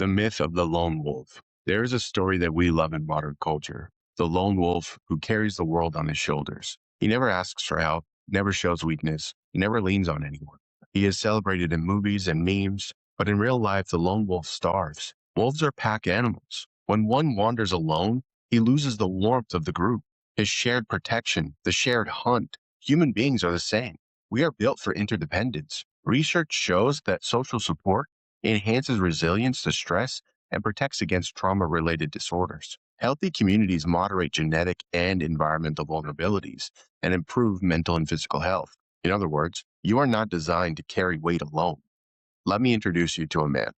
The myth of the lone wolf. There is a story that we love in modern culture. The lone wolf who carries the world on his shoulders. He never asks for help, never shows weakness, never leans on anyone. He is celebrated in movies and memes, but in real life, the lone wolf starves. Wolves are pack animals. When one wanders alone, he loses the warmth of the group, his shared protection, the shared hunt. Human beings are the same. We are built for interdependence. Research shows that social support enhances resilience to stress, and protects against trauma-related disorders. Healthy communities moderate genetic and environmental vulnerabilities and improve mental and physical health. In other words, you are not designed to carry weight alone. Let me introduce you to a man,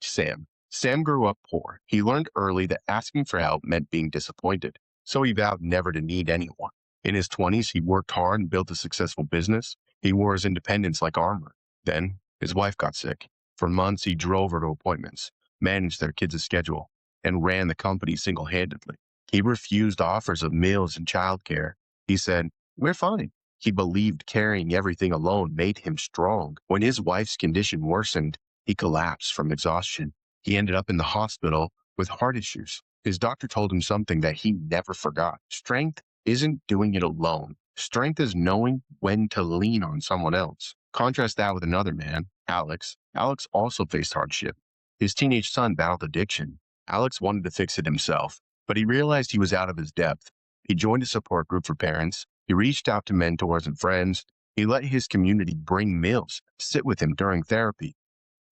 Sam. Sam grew up poor. He learned early that asking for help meant being disappointed, so he vowed never to need anyone. In his 20s, he worked hard and built a successful business. He wore his independence like armor. Then, his wife got sick. For months, he drove her to appointments, managed their kids' schedule, and ran the company single-handedly. He refused offers of meals and childcare. He said, "We're fine." He believed carrying everything alone made him strong. When his wife's condition worsened, he collapsed from exhaustion. He ended up in the hospital with heart issues. His doctor told him something that he never forgot. Strength isn't doing it alone. Strength is knowing when to lean on someone else. Contrast that with another man, Alex. Alex also faced hardship. His teenage son battled addiction. Alex wanted to fix it himself, but he realized he was out of his depth. He joined a support group for parents. He reached out to mentors and friends. He let his community bring meals, sit with him during therapy,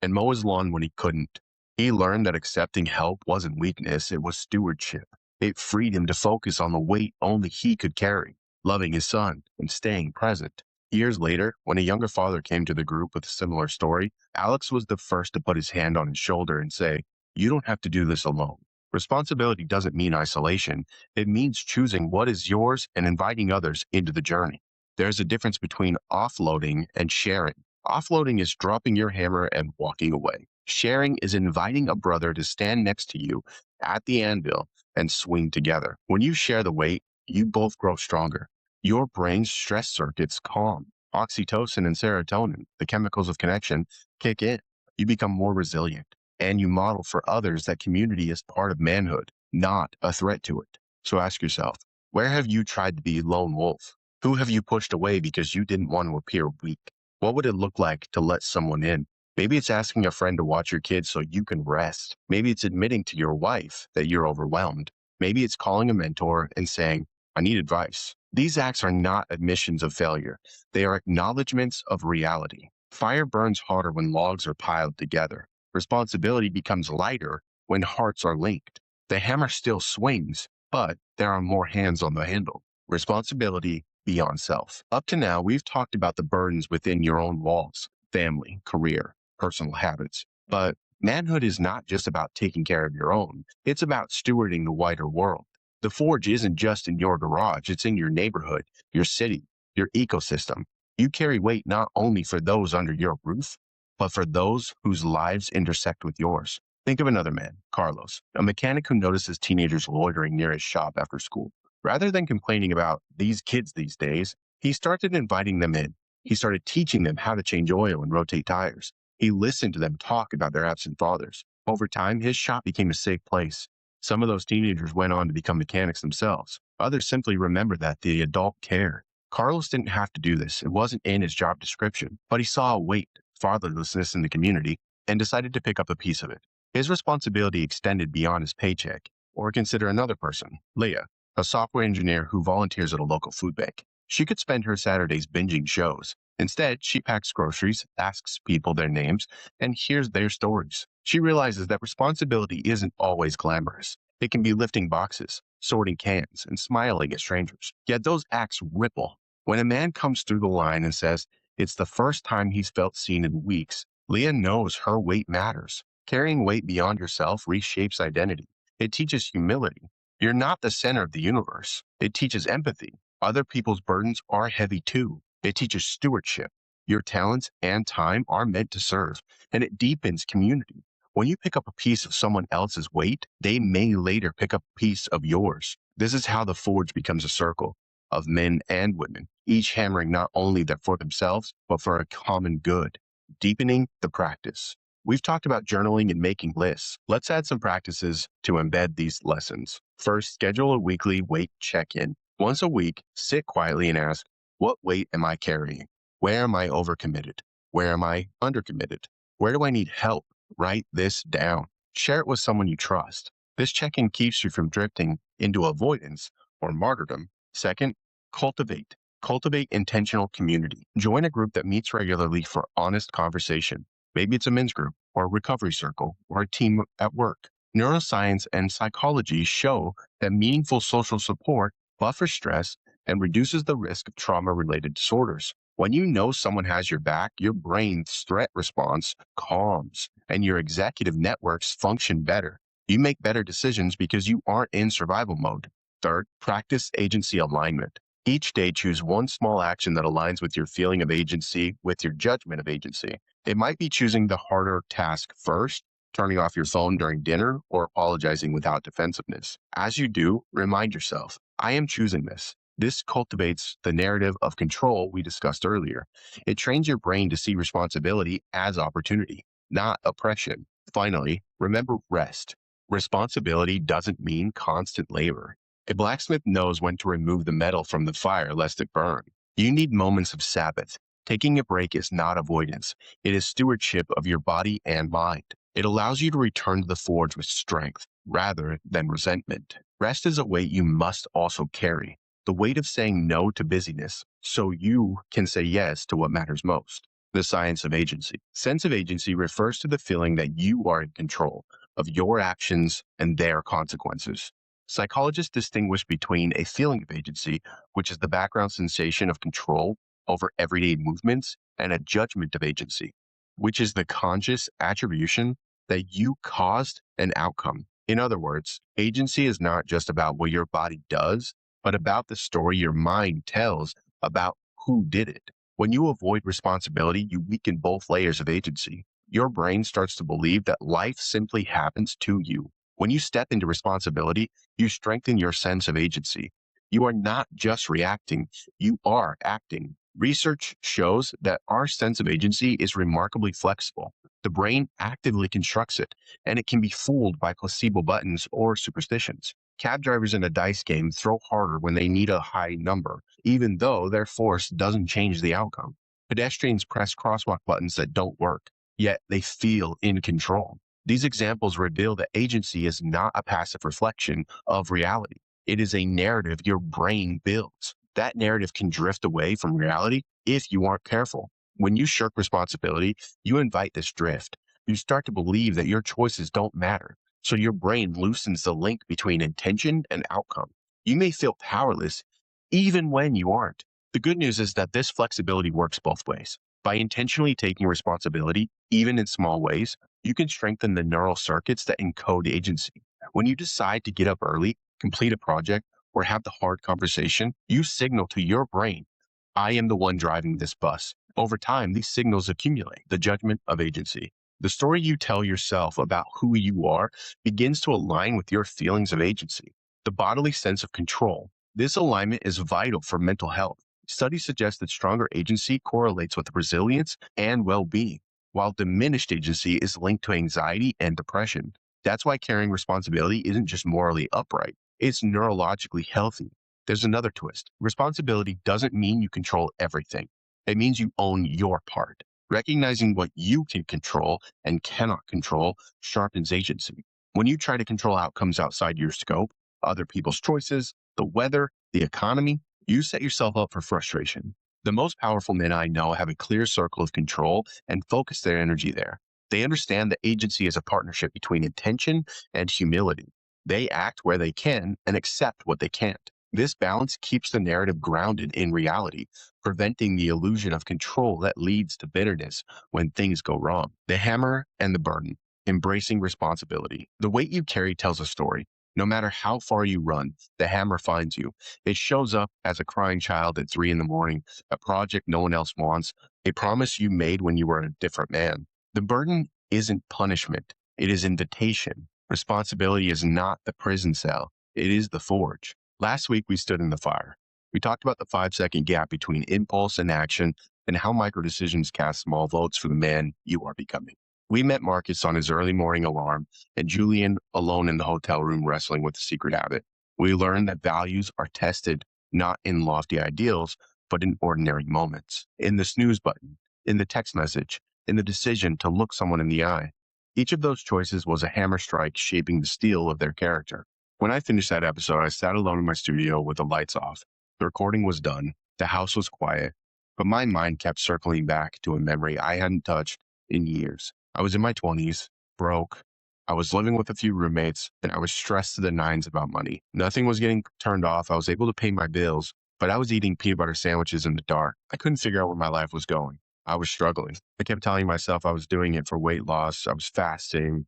and mow his lawn when he couldn't. He learned that accepting help wasn't weakness, it was stewardship. It freed him to focus on the weight only he could carry, loving his son and staying present. Years later, when a younger father came to the group with a similar story, Alex was the first to put his hand on his shoulder and say, "You don't have to do this alone." Responsibility doesn't mean isolation. It means choosing what is yours and inviting others into the journey. There's a difference between offloading and sharing. Offloading is dropping your hammer and walking away. Sharing is inviting a brother to stand next to you at the anvil and swing together. When you share the weight, you both grow stronger. Your brain's stress circuits calm. Oxytocin and serotonin, the chemicals of connection, kick in. You become more resilient, and you model for others that community is part of manhood, not a threat to it. So ask yourself, where have you tried to be lone wolf? Who have you pushed away because you didn't want to appear weak? What would it look like to let someone in? Maybe it's asking a friend to watch your kids so you can rest. Maybe it's admitting to your wife that you're overwhelmed. Maybe it's calling a mentor and saying, "I need advice." These acts are not admissions of failure. They are acknowledgments of reality. Fire burns hotter when logs are piled together. Responsibility becomes lighter when hearts are linked. The hammer still swings, but there are more hands on the handle. Responsibility beyond self. Up to now, we've talked about the burdens within your own walls, family, career, personal habits. But manhood is not just about taking care of your own. It's about stewarding the wider world. The forge isn't just in your garage, it's in your neighborhood, your city, your ecosystem. You carry weight not only for those under your roof, but for those whose lives intersect with yours. Think of another man, Carlos, a mechanic who notices teenagers loitering near his shop after school. Rather than complaining about these kids these days, he started inviting them in. He started teaching them how to change oil and rotate tires. He listened to them talk about their absent fathers. Over time, his shop became a safe place. Some of those teenagers went on to become mechanics themselves. Others simply remembered that the adult cared. Carlos didn't have to do this. It wasn't in his job description, but he saw a weight, fatherlessness in the community, and decided to pick up a piece of it. His responsibility extended beyond his paycheck. Or consider another person, Leah, a software engineer who volunteers at a local food bank. She could spend her Saturdays binging shows. Instead, she packs groceries, asks people their names, and hears their stories. She realizes that responsibility isn't always glamorous. It can be lifting boxes, sorting cans, and smiling at strangers. Yet those acts ripple. When a man comes through the line and says it's the first time he's felt seen in weeks, Leah knows her weight matters. Carrying weight beyond yourself reshapes identity. It teaches humility. You're not the center of the universe. It teaches empathy. Other people's burdens are heavy too. It teaches stewardship. Your talents and time are meant to serve, and it deepens community. When you pick up a piece of someone else's weight, they may later pick up a piece of yours. This is how the forge becomes a circle of men and women, each hammering not only for themselves, but for a common good, deepening the practice. We've talked about journaling and making lists. Let's add some practices to embed these lessons. First, schedule a weekly weight check in. Once a week, sit quietly and ask, what weight am I carrying? Where am I overcommitted? Where am I undercommitted? Where do I need help? Write this down. Share it with someone you trust. This check in keeps you from drifting into avoidance or martyrdom. Second, cultivate. Cultivate intentional community. Join a group that meets regularly for honest conversation. Maybe it's a men's group or a recovery circle or a team at work. Neuroscience and psychology show that meaningful social support buffers stress and reduces the risk of trauma related disorders. When you know someone has your back, your brain's threat response calms and your executive networks function better. You make better decisions because you aren't in survival mode. Third, practice agency alignment. Each day, choose one small action that aligns with your feeling of agency, with your judgment of agency. It might be choosing the harder task first, turning off your phone during dinner, or apologizing without defensiveness. As you do, remind yourself, I am choosing this. This cultivates the narrative of control we discussed earlier. It trains your brain to see responsibility as opportunity, not oppression. Finally, remember rest. Responsibility doesn't mean constant labor. A blacksmith knows when to remove the metal from the fire lest it burn. You need moments of Sabbath. Taking a break is not avoidance. It is stewardship of your body and mind. It allows you to return to the forge with strength rather than resentment. Rest is a weight you must also carry, the weight of saying no to busyness so you can say yes to what matters most. The science of agency. Sense of agency refers to the feeling that you are in control of your actions and their consequences. Psychologists distinguish between a feeling of agency, which is the background sensation of control over everyday movements, and a judgment of agency, which is the conscious attribution that you caused an outcome. In other words, agency is not just about what your body does, but about the story your mind tells about who did it. When you avoid responsibility, you weaken both layers of agency. Your brain starts to believe that life simply happens to you. When you step into responsibility, you strengthen your sense of agency. You are not just reacting, you are acting. Research shows that our sense of agency is remarkably flexible. The brain actively constructs it, and it can be fooled by placebo buttons or superstitions. Cab drivers in a dice game throw harder when they need a high number, even though their force doesn't change the outcome. Pedestrians press crosswalk buttons that don't work, yet they feel in control. These examples reveal that agency is not a passive reflection of reality. It is a narrative your brain builds. That narrative can drift away from reality if you aren't careful. When you shirk responsibility, you invite this drift. You start to believe that your choices don't matter. So your brain loosens the link between intention and outcome. You may feel powerless even when you aren't. The good news is that this flexibility works both ways. By intentionally taking responsibility, even in small ways, you can strengthen the neural circuits that encode agency. When you decide to get up early, complete a project, or have the hard conversation, you signal to your brain, I am the one driving this bus. Over time, these signals accumulate, the judgment of agency. The story you tell yourself about who you are begins to align with your feelings of agency, the bodily sense of control. This alignment is vital for mental health. Studies suggest that stronger agency correlates with resilience and well being, while diminished agency is linked to anxiety and depression. That's why carrying responsibility isn't just morally upright, it's neurologically healthy. There's another twist. Responsibility doesn't mean you control everything, it means you own your part. Recognizing what you can control and cannot control sharpens agency. When you try to control outcomes outside your scope, other people's choices, the weather, the economy, you set yourself up for frustration. The most powerful men I know have a clear circle of control and focus their energy there. They understand that agency is a partnership between intention and humility. They act where they can and accept what they can't. This balance keeps the narrative grounded in reality, preventing the illusion of control that leads to bitterness when things go wrong. The hammer and the burden, embracing responsibility. The weight you carry tells a story. No matter how far you run, the hammer finds you. It shows up as a crying child at 3 a.m, a project no one else wants, a promise you made when you were a different man. The burden isn't punishment, it is invitation. Responsibility is not the prison cell, it is the forge. Last week, we stood in the fire. We talked about the 5-second gap between impulse and action and how micro decisions cast small votes for the man you are becoming. We met Marcus on his early morning alarm and Julian alone in the hotel room wrestling with the secret habit. We learned that values are tested not in lofty ideals, but in ordinary moments, in the snooze button, in the text message, in the decision to look someone in the eye. Each of those choices was a hammer strike shaping the steel of their character. When I finished that episode, I sat alone in my studio with the lights off. The recording was done, the house was quiet, but my mind kept circling back to a memory I hadn't touched in years. I was in my 20s, broke. I was living with a few roommates, and I was stressed to the nines about money. Nothing was getting turned off. I was able to pay my bills, but I was eating peanut butter sandwiches in the dark. I couldn't figure out where my life was going. I was struggling. I kept telling myself I was doing it for weight loss. I was fasting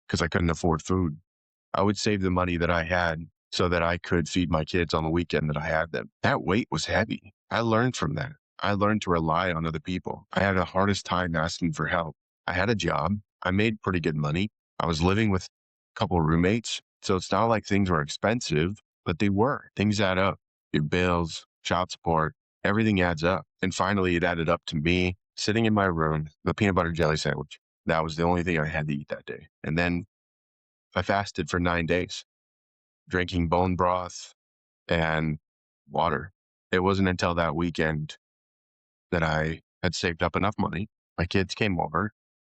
because I couldn't afford food. I would save the money that I had so that I could feed my kids on the weekend that I had them. That weight was heavy. I learned from that. I learned to rely on other people. I had the hardest time asking for help. I had a job. I made pretty good money. I was living with a couple of roommates. So it's not like things were expensive, but they were. Things add up. Your bills, child support, everything adds up. And finally, it added up to me sitting in my room, the peanut butter jelly sandwich. That was the only thing I had to eat that day. And then I fasted for 9 days, drinking bone broth and water. It wasn't until that weekend that I had saved up enough money. My kids came over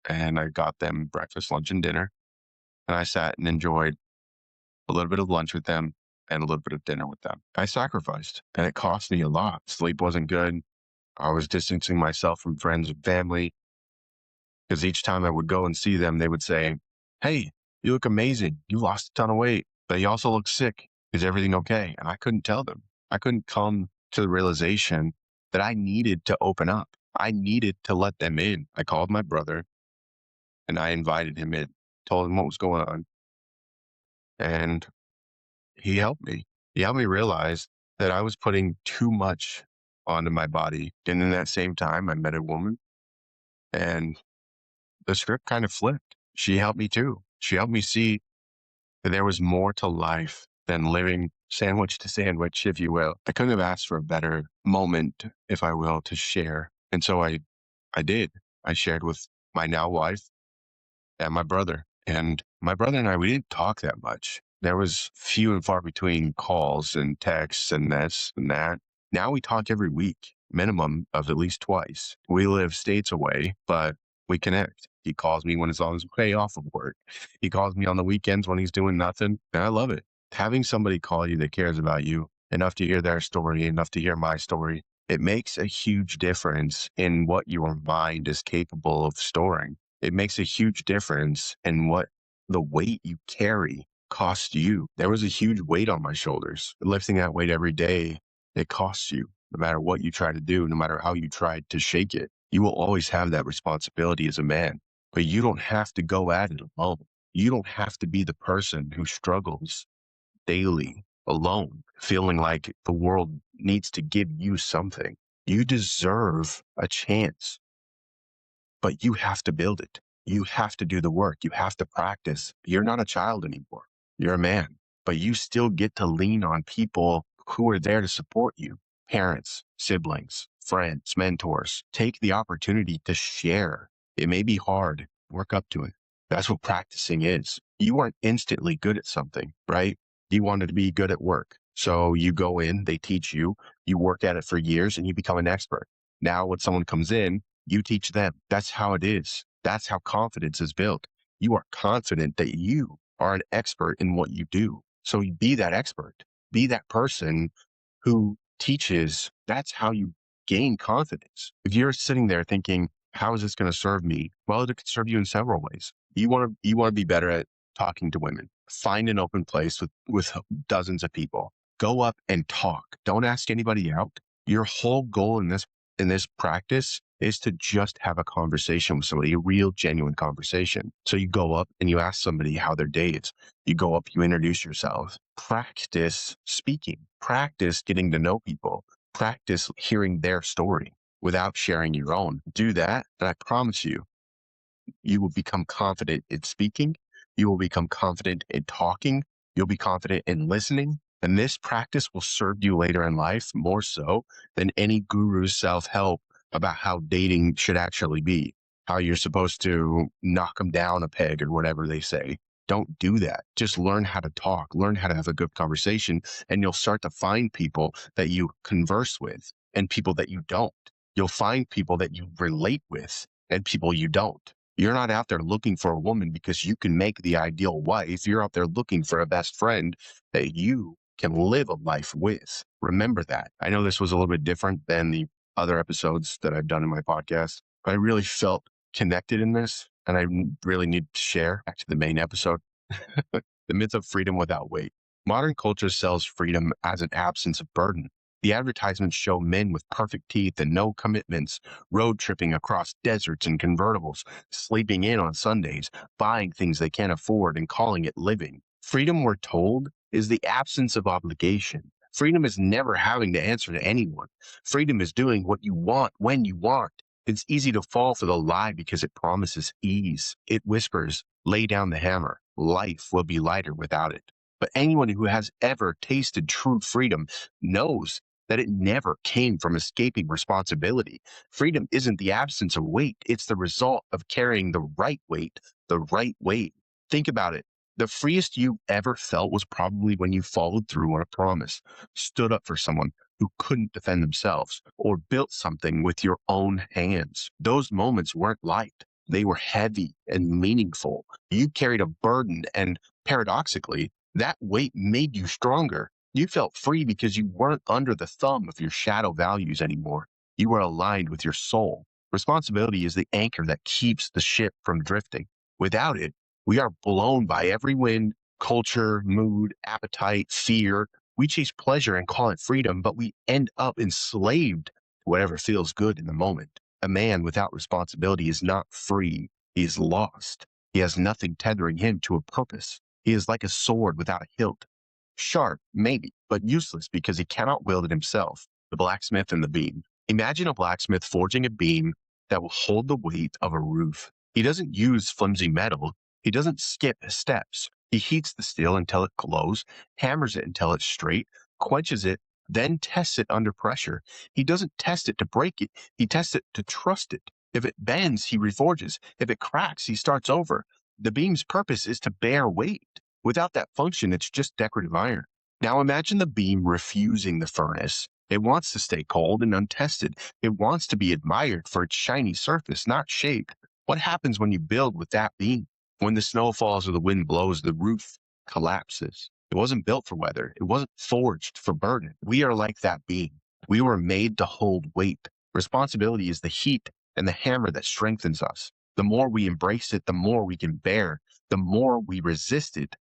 and I got them breakfast, lunch, and dinner. And I sat and enjoyed a little bit of lunch with them and a little bit of dinner with them. I sacrificed and it cost me a lot. Sleep wasn't good. I was distancing myself from friends and family because each time I would go and see them, they would say, "Hey, you look amazing. You lost a ton of weight, but you also look sick. Is everything okay?" And I couldn't tell them. I couldn't come to the realization that I needed to open up. I needed to let them in. I called my brother and I invited him in, told him what was going on. And he helped me. He helped me realize that I was putting too much onto my body. And in that same time, I met a woman and the script kind of flipped. She helped me too. She helped me see that there was more to life than living sandwich to sandwich, if you will. I couldn't have asked for a better moment, if I will, to share. And so I did. I shared with my now wife and my brother. And my brother and I, we didn't talk that much. There was few and far between calls and texts and this and that. Now we talk every week, minimum of at least twice. We live states away, but we connect. He calls me when it's on his way off of work. He calls me on the weekends when he's doing nothing. And I love it. Having somebody call you that cares about you enough to hear their story, enough to hear my story, it makes a huge difference in what your mind is capable of storing. It makes a huge difference in what the weight you carry costs you. There was a huge weight on my shoulders. Lifting that weight every day, it costs you. No matter what you try to do, no matter how you try to shake it, you will always have that responsibility as a man. But you don't have to go at it alone. You don't have to be the person who struggles daily alone, feeling like the world needs to give you something. You deserve a chance, but you have to build it. You have to do the work. You have to practice. You're not a child anymore. You're a man, but you still get to lean on people who are there to support you. Parents, siblings, friends, mentors. Take the opportunity to share. It may be hard. Work up to it. That's what practicing is. You aren't instantly good at something, right? You wanted to be good at work. So you go in, they teach you, you work at it for years and you become an expert. Now when someone comes in, you teach them. That's how it is. That's how confidence is built. You are confident that you are an expert in what you do. So you be that expert, be that person who teaches. That's how you gain confidence. If you're sitting there thinking, how is this going to serve me? Well, it could serve you in several ways. You want to be better at talking to women. Find an open place with dozens of people. Go up and talk. Don't ask anybody out. Your whole goal in this practice is to just have a conversation with somebody, a real, genuine conversation. So you go up and you ask somebody how their day is. You go up, you introduce yourself. Practice speaking. Practice getting to know people. Practice hearing their story without sharing your own. Do that, and I promise you, you will become confident in speaking. You will become confident in talking. You'll be confident in listening. And this practice will serve you later in life more so than any guru's self-help about how dating should actually be. how you're supposed to knock them down a peg or whatever they say. Don't do that. Just learn how to talk, learn how to have a good conversation, and you'll start to find people that you converse with and people that you don't. You'll find people that you relate with and people you don't. You're not out there looking for a woman because you can make the ideal wife. You're out there looking for a best friend that you can live a life with. Remember that. I know this was a little bit different than the other episodes that I've done in my podcast, but I really felt connected in this, and I really need to share back to the main episode. The myth of freedom without weight. Modern culture sells freedom as an absence of burden. The advertisements show men with perfect teeth and no commitments, road tripping across deserts in convertibles, sleeping in on Sundays, buying things they can't afford and calling it living. Freedom, we're told, is the absence of obligation. Freedom is never having to answer to anyone. Freedom is doing what you want when you want. It's easy to fall for the lie because it promises ease. It whispers, lay down the hammer. Life will be lighter without it. But anyone who has ever tasted true freedom knows that it never came from escaping responsibility. Freedom isn't the absence of weight, it's the result of carrying the right weight the right way. Think about it. The freest you ever felt was probably when you followed through on a promise, stood up for someone who couldn't defend themselves, or built something with your own hands. Those moments weren't light. They were heavy and meaningful. You carried a burden, and paradoxically, that weight made you stronger. You felt free because you weren't under the thumb of your shadow values anymore. You were aligned with your soul. Responsibility is the anchor that keeps the ship from drifting. Without it, we are blown by every wind, culture, mood, appetite, fear. We chase pleasure and call it freedom, but we end up enslaved to whatever feels good in the moment. A man without responsibility is not free. He is lost. He has nothing tethering him to a purpose. He is like a sword without a hilt. Sharp, maybe, but useless because he cannot wield it himself. The blacksmith and the beam. Imagine a blacksmith forging a beam that will hold the weight of a roof. He doesn't use flimsy metal. He doesn't skip steps. He heats the steel until it glows, hammers it until it's straight, quenches it, then tests it under pressure. He doesn't test it to break it. He tests it to trust it. If it bends, he reforges. If it cracks, he starts over. The beam's purpose is to bear weight. Without that function, it's just decorative iron. Now imagine the beam refusing the furnace. It wants to stay cold and untested. It wants to be admired for its shiny surface, not shape. What happens when you build with that beam? When the snow falls or the wind blows, the roof collapses. It wasn't built for weather. It wasn't forged for burden. We are like that beam. We were made to hold weight. Responsibility is the heat and the hammer that strengthens us. The more we embrace it, the more we can bear. The more we resist it,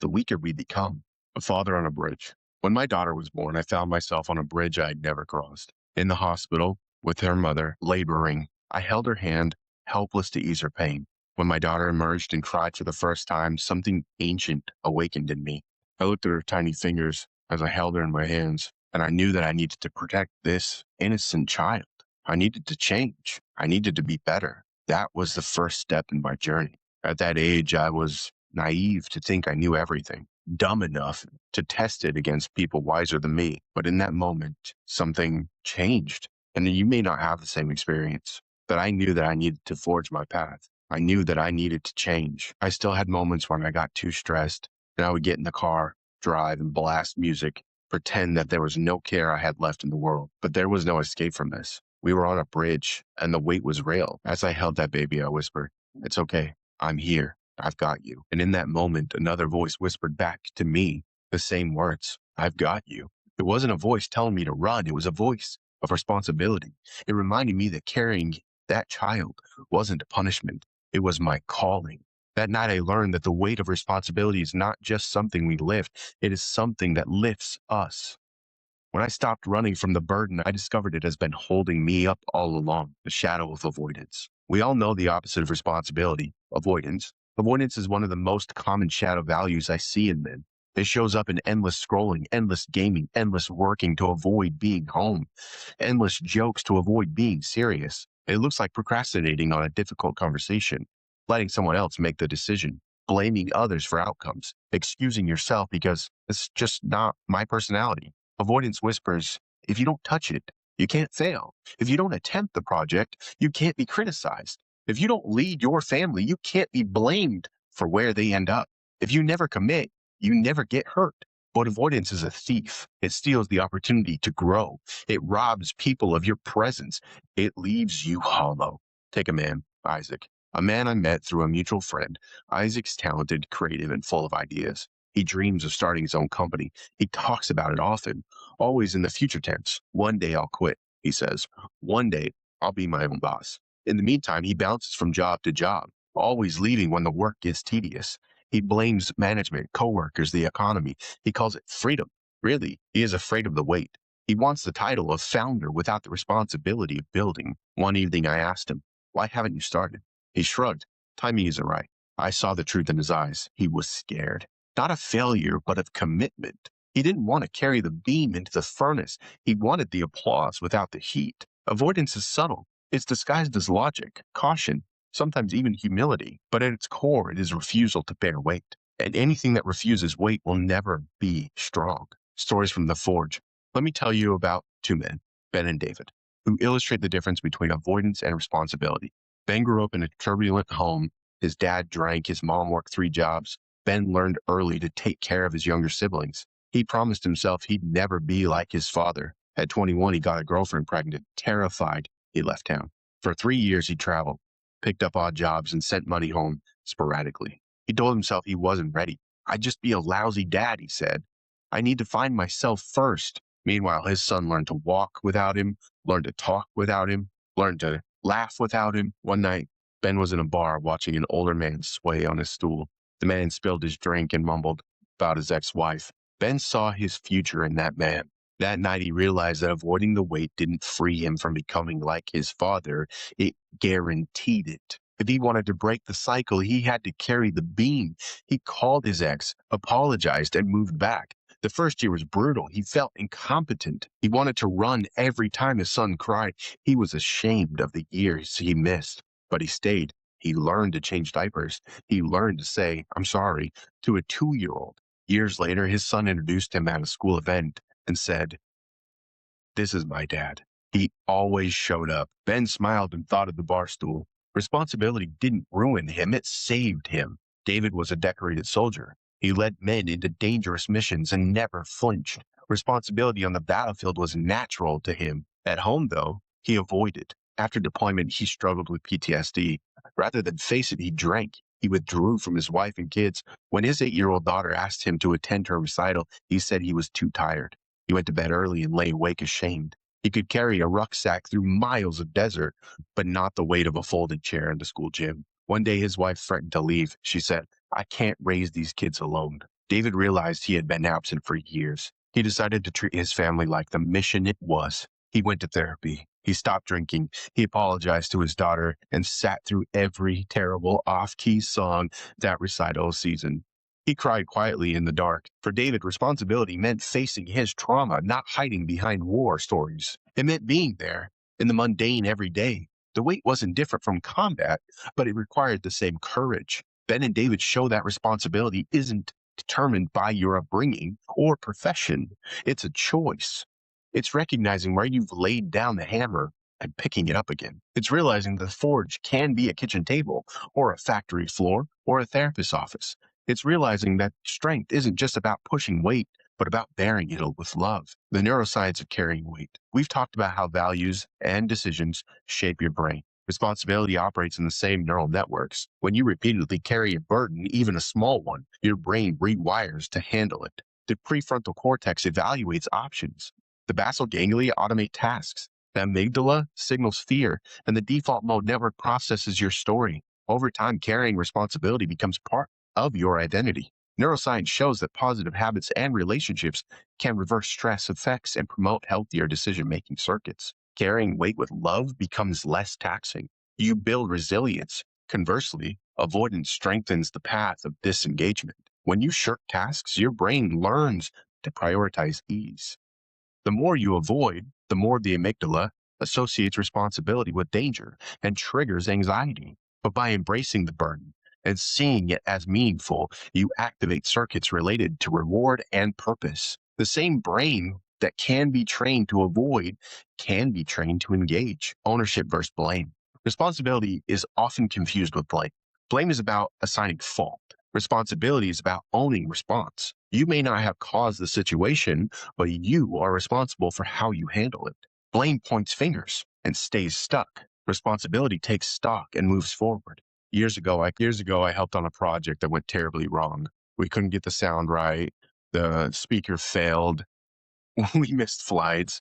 the weaker we become. A father on a bridge. When my daughter was born, I found myself on a bridge I had never crossed. In the hospital, with her mother, laboring, I held her hand, helpless to ease her pain. When my daughter emerged and cried for the first time, something ancient awakened in me. I looked at her tiny fingers as I held her in my hands, and I knew that I needed to protect this innocent child. I needed to change. I needed to be better. That was the first step in my journey. At that age, I was naive to think I knew everything, dumb enough to test it against people wiser than me. But in that moment, something changed. And you may not have the same experience, but I knew that I needed to forge my path. I knew that I needed to change. I still had moments when I got too stressed, and I would get in the car, drive, and blast music, pretend that there was no care I had left in the world. But there was no escape from this. We were on a bridge, and the weight was real. As I held that baby, I whispered, "It's okay. I'm here. I've got you." And in that moment, another voice whispered back to me the same words, "I've got you." It wasn't a voice telling me to run. It was a voice of responsibility. It reminded me that carrying that child wasn't a punishment. It was my calling. That night, I learned that the weight of responsibility is not just something we lift. It is something that lifts us. When I stopped running from the burden, I discovered it has been holding me up all along, the shadow of avoidance. We all know the opposite of responsibility, avoidance. Avoidance is one of the most common shadow values I see in men. It shows up in endless scrolling, endless gaming, endless working to avoid being home, endless jokes to avoid being serious. It looks like procrastinating on a difficult conversation, letting someone else make the decision, blaming others for outcomes, excusing yourself because it's just not my personality. Avoidance whispers, if you don't touch it, you can't fail. If you don't attempt the project, you can't be criticized. If you don't lead your family, you can't be blamed for where they end up. If you never commit, you never get hurt. But avoidance is a thief. It steals the opportunity to grow. It robs people of your presence. It leaves you hollow. Take a man, Isaac, a man I met through a mutual friend. Isaac's talented, creative, and full of ideas. He dreams of starting his own company. He talks about it often, always in the future tense. One day I'll quit, he says. One day I'll be my own boss. In the meantime, he bounces from job to job, always leaving when the work gets tedious. He blames management, coworkers, the economy. He calls it freedom. Really, he is afraid of the weight. He wants the title of founder without the responsibility of building. One evening I asked him, "Why haven't you started?" He shrugged. Timing isn't right. I saw the truth in his eyes. He was scared. Not of failure, but of commitment. He didn't want to carry the beam into the furnace. He wanted the applause without the heat. Avoidance is subtle. It's disguised as logic, caution, sometimes even humility, but at its core, it is refusal to bear weight. And anything that refuses weight will never be strong. Stories from the Forge. Let me tell you about two men, Ben and David, who illustrate the difference between avoidance and responsibility. Ben grew up in a turbulent home. His dad drank, his mom worked 3 jobs. Ben learned early to take care of his younger siblings. He promised himself he'd never be like his father. At 21, he got a girlfriend pregnant. Terrified, he left town. For 3 years, he traveled, picked up odd jobs, and sent money home sporadically. He told himself he wasn't ready. "I'd just be a lousy dad," he said. "I need to find myself first." Meanwhile, his son learned to walk without him, learned to talk without him, learned to laugh without him. One night, Ben was in a bar watching an older man sway on his stool. The man spilled his drink and mumbled about his ex-wife. Ben saw his future in that man. That night, he realized that avoiding the weight didn't free him from becoming like his father. It guaranteed it. If he wanted to break the cycle, he had to carry the beam. He called his ex, apologized, and moved back. The first year was brutal. He felt incompetent. He wanted to run every time his son cried. He was ashamed of the years he missed, but he stayed. He learned to change diapers. He learned to say, "I'm sorry," to a 2-year-old. Years later, his son introduced him at a school event and said, "This is my dad. He always showed up." Ben smiled and thought of the bar stool. Responsibility didn't ruin him, it saved him. David was a decorated soldier. He led men into dangerous missions and never flinched. Responsibility on the battlefield was natural to him. At home, though, he avoided. After deployment, he struggled with PTSD. Rather than face it, he drank. He withdrew from his wife and kids. When his 8-year-old daughter asked him to attend her recital, he said he was too tired. He went to bed early and lay awake ashamed. He could carry a rucksack through miles of desert, but not the weight of a folded chair in the school gym. One day his wife threatened to leave. She said, "I can't raise these kids alone." David realized he had been absent for years. He decided to treat his family like the mission it was. He went to therapy. He stopped drinking. He apologized to his daughter and sat through every terrible off-key song that recital season. He cried quietly in the dark. For David, responsibility meant facing his trauma, not hiding behind war stories. It meant being there in the mundane every day. The weight wasn't different from combat, but it required the same courage. Ben and David show that responsibility isn't determined by your upbringing or profession. It's a choice. It's recognizing where you've laid down the hammer and picking it up again. It's realizing the forge can be a kitchen table or a factory floor or a therapist's office. It's realizing that strength isn't just about pushing weight, but about bearing it with love. The neuroscience of carrying weight. We've talked about how values and decisions shape your brain. Responsibility operates in the same neural networks. When you repeatedly carry a burden, even a small one, your brain rewires to handle it. The prefrontal cortex evaluates options. The basal ganglia automate tasks. The amygdala signals fear, and the default mode network processes your story. Over time, carrying responsibility becomes part of your identity. Neuroscience shows that positive habits and relationships can reverse stress effects and promote healthier decision-making circuits. Carrying weight with love becomes less taxing. You build resilience. Conversely, avoidance strengthens the path of disengagement. When you shirk tasks, your brain learns to prioritize ease. The more you avoid, the more the amygdala associates responsibility with danger and triggers anxiety. But by embracing the burden and seeing it as meaningful, you activate circuits related to reward and purpose. The same brain that can be trained to avoid can be trained to engage. Ownership versus blame. Responsibility is often confused with blame. Blame is about assigning fault. Responsibility is about owning response. You may not have caused the situation, but you are responsible for how you handle it. Blame points fingers and stays stuck. Responsibility takes stock and moves forward. Years ago, I helped on a project that went terribly wrong. We couldn't get the sound right. The speaker failed. We missed flights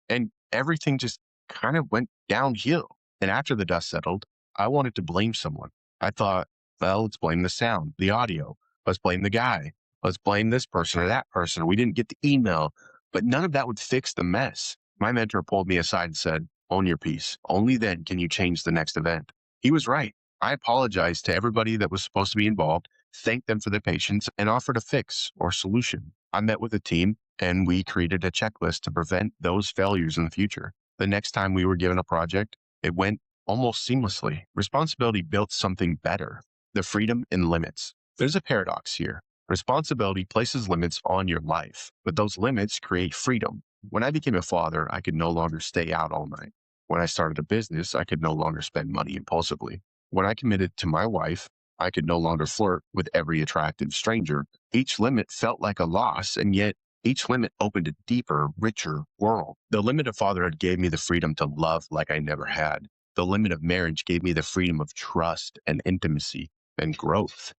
and everything just kind of went downhill. And after the dust settled, I wanted to blame someone. I thought, well, let's blame the sound, the audio. Let's blame the guy. Let's blame this person or that person. We didn't get the email, but none of that would fix the mess. My mentor pulled me aside and said, own your piece. Only then can you change the next event. He was right. I apologized to everybody that was supposed to be involved, thanked them for their patience, and offered a fix or solution. I met with the team and we created a checklist to prevent those failures in the future. The next time we were given a project, it went almost seamlessly. Responsibility built something better, the freedom and limits. There's a paradox here. Responsibility places limits on your life, but those limits create freedom. When I became a father, I could no longer stay out all night. When I started a business, I could no longer spend money impulsively. When I committed to my wife, I could no longer flirt with every attractive stranger. Each limit felt like a loss, and yet each limit opened a deeper, richer world. The limit of fatherhood gave me the freedom to love like I never had. The limit of marriage gave me the freedom of trust and intimacy and growth.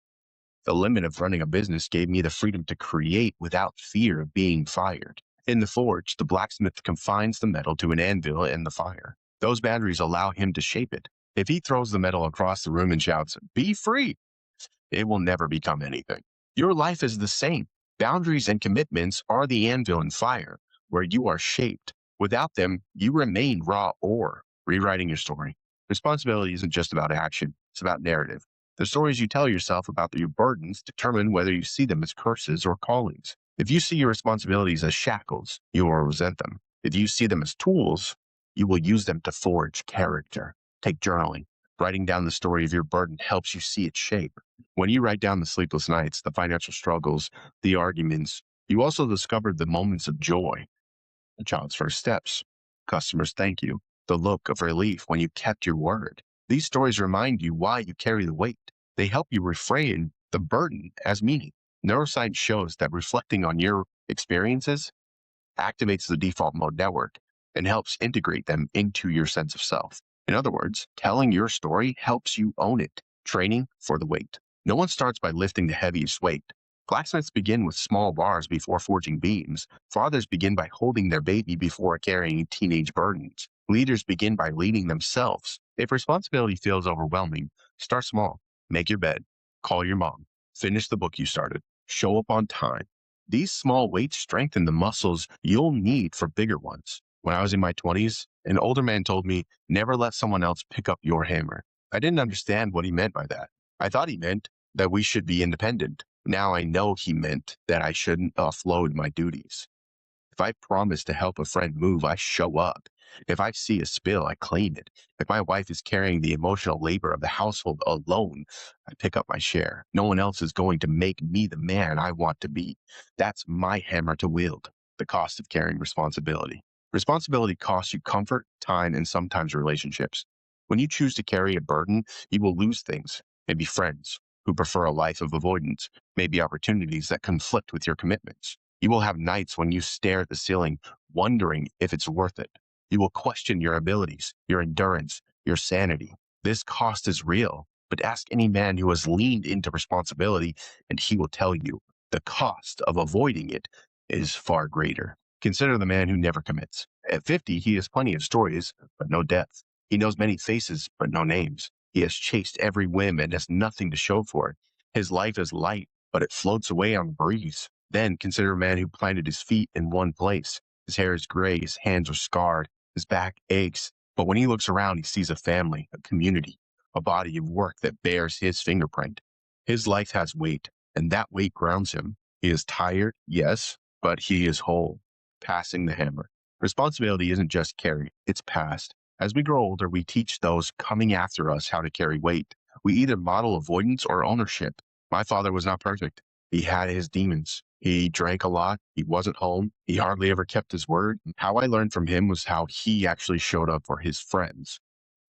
The limit of running a business gave me the freedom to create without fear of being fired. In the forge, the blacksmith confines the metal to an anvil and the fire. Those boundaries allow him to shape it. If he throws the metal across the room and shouts, "Be free," it will never become anything. Your life is the same. Boundaries and commitments are the anvil and fire where you are shaped. Without them, you remain raw ore, rewriting your story. Responsibility isn't just about action, it's about narrative. The stories you tell yourself about your burdens determine whether you see them as curses or callings. If you see your responsibilities as shackles, you will resent them. If you see them as tools, you will use them to forge character. Take journaling. Writing down the story of your burden helps you see its shape. When you write down the sleepless nights, the financial struggles, the arguments, you also discover the moments of joy, a child's first steps, customers thank you, the look of relief when you kept your word. These stories remind you why you carry the weight. They help you reframe the burden as meaning. Neuroscience shows that reflecting on your experiences activates the default mode network and helps integrate them into your sense of self. In other words, telling your story helps you own it, training for the weight. No one starts by lifting the heaviest weight. Blacksmiths begin with small bars before forging beams. Fathers begin by holding their baby before carrying teenage burdens. Leaders begin by leading themselves. If responsibility feels overwhelming, start small. Make your bed. Call your mom. Finish the book you started. Show up on time. These small weights strengthen the muscles you'll need for bigger ones. When I was in my 20s, an older man told me, never let someone else pick up your hammer. I didn't understand what he meant by that. I thought he meant that we should be independent. Now I know he meant that I shouldn't offload my duties. If I promise to help a friend move, I show up. If I see a spill, I clean it. If my wife is carrying the emotional labor of the household alone, I pick up my share. No one else is going to make me the man I want to be. That's my hammer to wield. The cost of carrying responsibility. Responsibility costs you comfort, time, and sometimes relationships. When you choose to carry a burden, you will lose things, maybe friends who prefer a life of avoidance, maybe opportunities that conflict with your commitments. You will have nights when you stare at the ceiling, wondering if it's worth it. You will question your abilities, your endurance, your sanity. This cost is real, but ask any man who has leaned into responsibility, and he will tell you the cost of avoiding it is far greater. Consider the man who never commits. At 50, he has plenty of stories, but no depth. He knows many faces, but no names. He has chased every whim and has nothing to show for it. His life is light, but it floats away on the breeze. Then consider a man who planted his feet in one place. His hair is gray, his hands are scarred, his back aches. But when he looks around, he sees a family, a community, a body of work that bears his fingerprint. His life has weight, and that weight grounds him. He is tired, yes, but he is whole. Passing the hammer. Responsibility isn't just carried, it's passed. As we grow older, we teach those coming after us how to carry weight. We either model avoidance or ownership. My father was not perfect. He had his demons. He drank a lot. He wasn't home. He hardly ever kept his word. How I learned from him was how he actually showed up for his friends.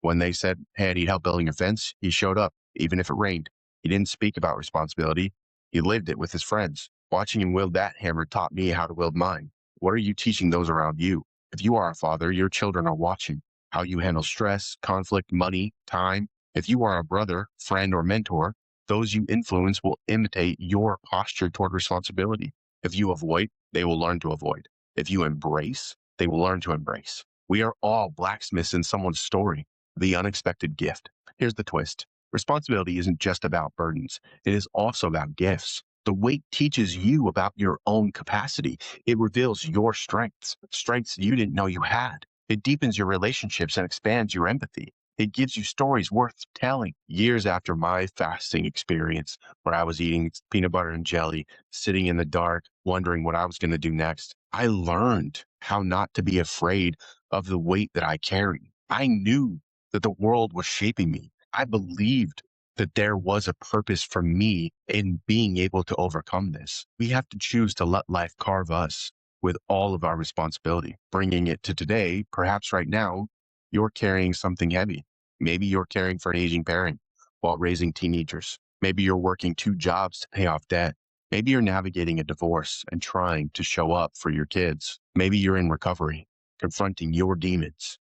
When they said, hey, I need help building a fence, he showed up, even if it rained. He didn't speak about responsibility. He lived it with his friends. Watching him wield that hammer taught me how to wield mine. What are you teaching those around you? If you are a father, your children are watching how you handle stress, conflict, money, time. If you are a brother, friend, or mentor, those you influence will imitate your posture toward responsibility. If you avoid, they will learn to avoid. If you embrace, they will learn to embrace. We are all blacksmiths in someone's story, the unexpected gift. Here's the twist. Responsibility isn't just about burdens. It is also about gifts. The weight teaches you about your own capacity. It reveals your strengths, strengths you didn't know you had. It deepens your relationships and expands your empathy. It gives you stories worth telling. Years after my fasting experience, where I was eating peanut butter and jelly, sitting in the dark, wondering what I was going to do next, I learned how not to be afraid of the weight that I carry. I knew that the world was shaping me. I believed that there was a purpose for me in being able to overcome this. We have to choose to let life carve us with all of our responsibility, bringing it to today. Perhaps right now, you're carrying something heavy. Maybe you're caring for an aging parent while raising teenagers. Maybe you're working two jobs to pay off debt. Maybe you're navigating a divorce and trying to show up for your kids. Maybe you're in recovery, confronting your demons.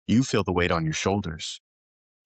You feel the weight on your shoulders.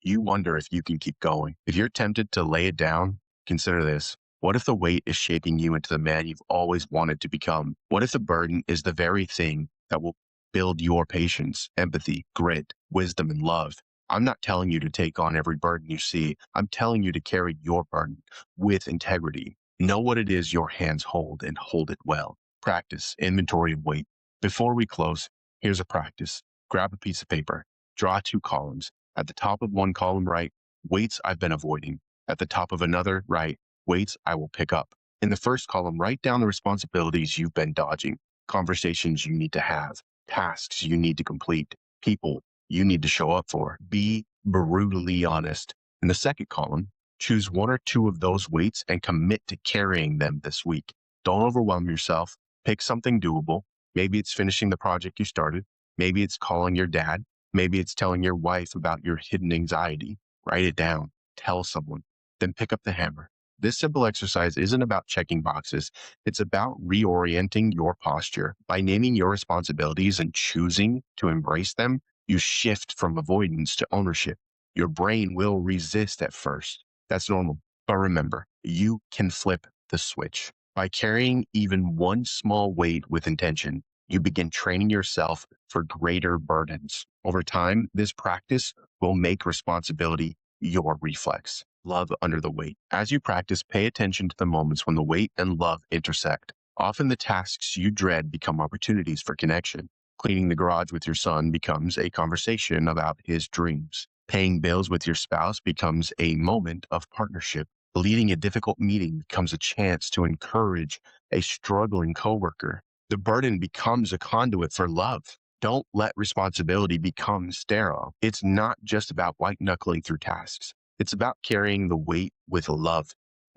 You wonder if you can keep going. If you're tempted to lay it down, consider this. What if the weight is shaping you into the man you've always wanted to become? What if the burden is the very thing that will build your patience, empathy, grit, wisdom, and love? I'm not telling you to take on every burden you see. I'm telling you to carry your burden with integrity. Know what it is your hands hold and hold it well. Practice inventory of weight. Before we close, here's a practice. Grab a piece of paper, draw two columns. At the top of one column, write weights I've been avoiding. At the top of another, write weights I will pick up. In the first column, write down the responsibilities you've been dodging, conversations you need to have, tasks you need to complete, people you need to show up for. Be brutally honest. In the second column, choose one or two of those weights and commit to carrying them this week. Don't overwhelm yourself. Pick something doable. Maybe it's finishing the project you started. Maybe it's calling your dad. Maybe it's telling your wife about your hidden anxiety. Write it down. Tell someone. Then pick up the hammer. This simple exercise isn't about checking boxes. It's about reorienting your posture. By naming your responsibilities and choosing to embrace them, you shift from avoidance to ownership. Your brain will resist at first. That's normal. But remember, you can flip the switch. By carrying even one small weight with intention, you begin training yourself for greater burdens. Over time, this practice will make responsibility your reflex. Love under the weight. As you practice, pay attention to the moments when the weight and love intersect. Often the tasks you dread become opportunities for connection. Cleaning the garage with your son becomes a conversation about his dreams. Paying bills with your spouse becomes a moment of partnership. Leading a difficult meeting becomes a chance to encourage a struggling coworker. The burden becomes a conduit for love. Don't let responsibility become sterile. It's not just about white knuckling through tasks. It's about carrying the weight with love.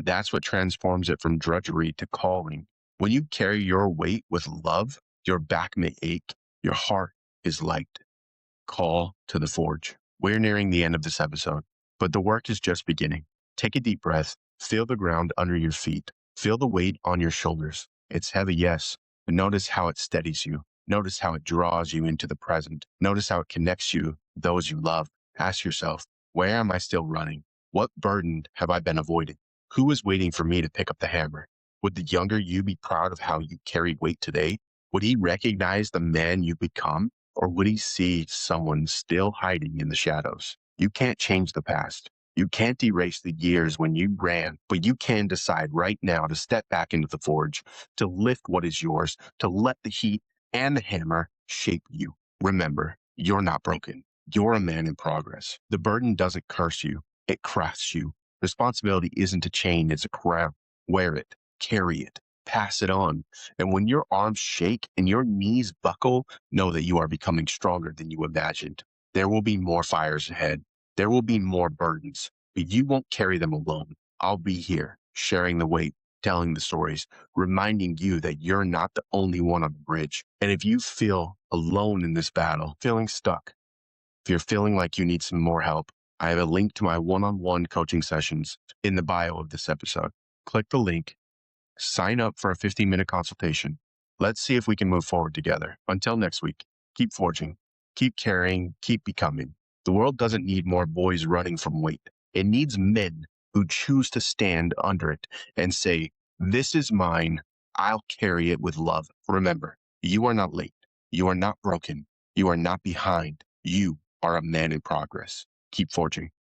That's what transforms it from drudgery to calling. When you carry your weight with love, your back may ache, your heart is light. Call to the forge. We're nearing the end of this episode, but the work is just beginning. Take a deep breath, feel the ground under your feet, feel the weight on your shoulders. It's heavy, yes, but notice how it steadies you. Notice how it draws you into the present. Notice how it connects you, those you love. Ask yourself, where am I still running? What burden have I been avoiding? Who is waiting for me to pick up the hammer? Would the younger you be proud of how you carried weight today? Would he recognize the man you become? Or would he see someone still hiding in the shadows? You can't change the past. You can't erase the years when you ran, but you can decide right now to step back into the forge, to lift what is yours, to let the heat and the hammer shape you. Remember, you're not broken. You're a man in progress. The burden doesn't curse you. It crafts you. Responsibility isn't a chain. It's a crown. Wear it. Carry it. Pass it on. And when your arms shake and your knees buckle, know that you are becoming stronger than you imagined. There will be more fires ahead. There will be more burdens, but you won't carry them alone. I'll be here, sharing the weight, telling the stories, reminding you that you're not the only one on the bridge. And if you feel alone in this battle, feeling stuck, If you're feeling like you need some more help, I have a link to my one-on-one coaching sessions in the bio of this episode. Click the link, sign up for a 15-minute consultation. Let's see if we can move forward together. Until next week, keep forging, keep carrying, keep becoming. The world doesn't need more boys running from weight. It needs men who choose to stand under it and say, "This is mine. I'll carry it with love." Remember, you are not late. You are not broken. You are not behind. You are a man in progress. Keep forging.